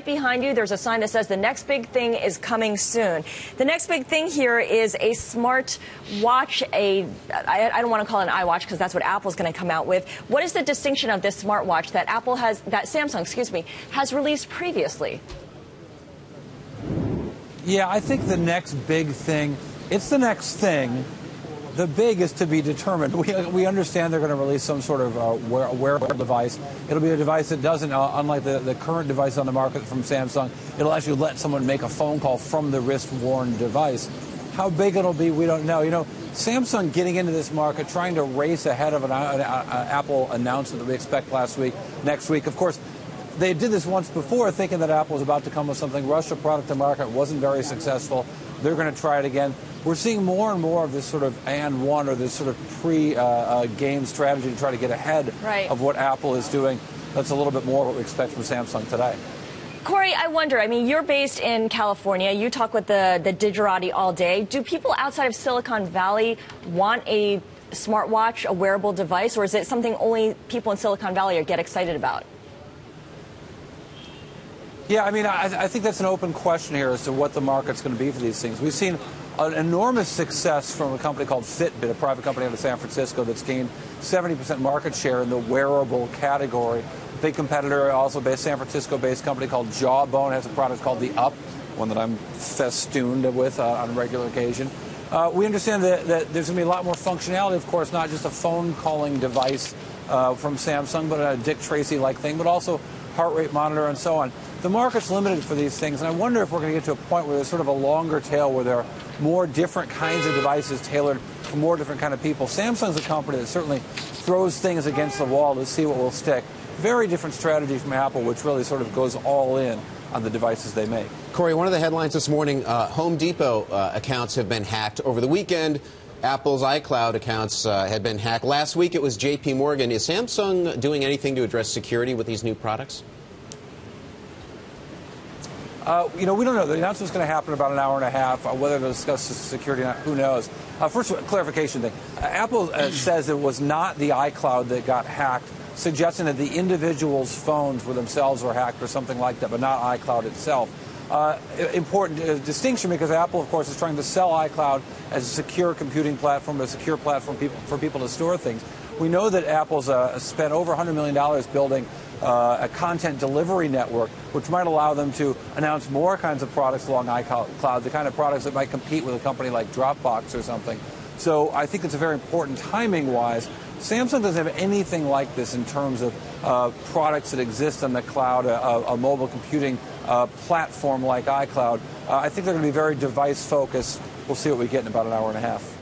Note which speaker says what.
Speaker 1: behind you, there's a sign that says the next big thing is coming soon. The next big thing here is a smart watch. I don't want to call it an iWatch because that's what Apple's going to come out with. What is the distinction of this smartwatch that Samsung, has released previously?
Speaker 2: Yeah, I think the next big thing, it's the next thing. The big is to be determined. We understand they're going to release some sort of wearable device. It'll be a device that doesn't, unlike the current device on the market from Samsung, it'll actually let someone make a phone call from the wrist-worn device. How big it'll be, we don't know. You know, Samsung getting into this market, trying to race ahead of an Apple announcement that we expect next week. Of course, they did this once before, thinking that Apple was about to come with something. Rushed a product to market, wasn't very successful. They're going to try it again. We're seeing more and more of this sort of or this sort of pre-game strategy to try to get ahead of what Apple is doing. That's a little bit more what we expect from Samsung today.
Speaker 1: Cory, I wonder, you're based in California. You talk with the Digerati all day. Do people outside of Silicon Valley want a smartwatch, a wearable device, or is it something only people in Silicon Valley get excited about?
Speaker 2: Yeah, I think that's an open question here as to what the market's going to be for these things. We've seen an enormous success from a company called Fitbit, a private company out of San Francisco that's gained 70% market share in the wearable category. A big competitor, also based San Francisco-based company called Jawbone, has a product called the Up, one that I'm festooned with on a regular occasion. We understand that there's going to be a lot more functionality, of course, not just a phone calling device from Samsung, but a Dick Tracy-like thing, but also heart rate monitor and so on. The market's limited for these things, and I wonder if we're going to get to a point where there's sort of a longer tail where there are more different kinds of devices tailored for more different kind of people. Samsung's a company that certainly throws things against the wall to see what will stick. Very different strategy from Apple, which really sort of goes all in on the devices they make.
Speaker 3: Cory, one of the headlines this morning, Home Depot accounts have been hacked over the weekend. Apple's iCloud accounts had been hacked. Last week it was J.P. Morgan. Is Samsung doing anything to address security with these new products?
Speaker 2: We don't know. The announcement's going to happen in about an hour and a half. Whether to discuss security or not, who knows? First, a clarification thing. Apple says it was not the iCloud that got hacked, suggesting that the individual's phones themselves were hacked or something like that, but not iCloud itself. Important distinction, because Apple, of course, is trying to sell iCloud as a secure computing platform, a secure platform for people to store things. We know that Apple's spent over $100 million building a content delivery network, which might allow them to announce more kinds of products along iCloud, the kind of products that might compete with a company like Dropbox or something. So I think it's a very important timing-wise. Samsung doesn't have anything like this in terms of products that exist on the cloud, a mobile computing platform like iCloud. I think they're going to be very device-focused. We'll see what we get in about an hour and a half.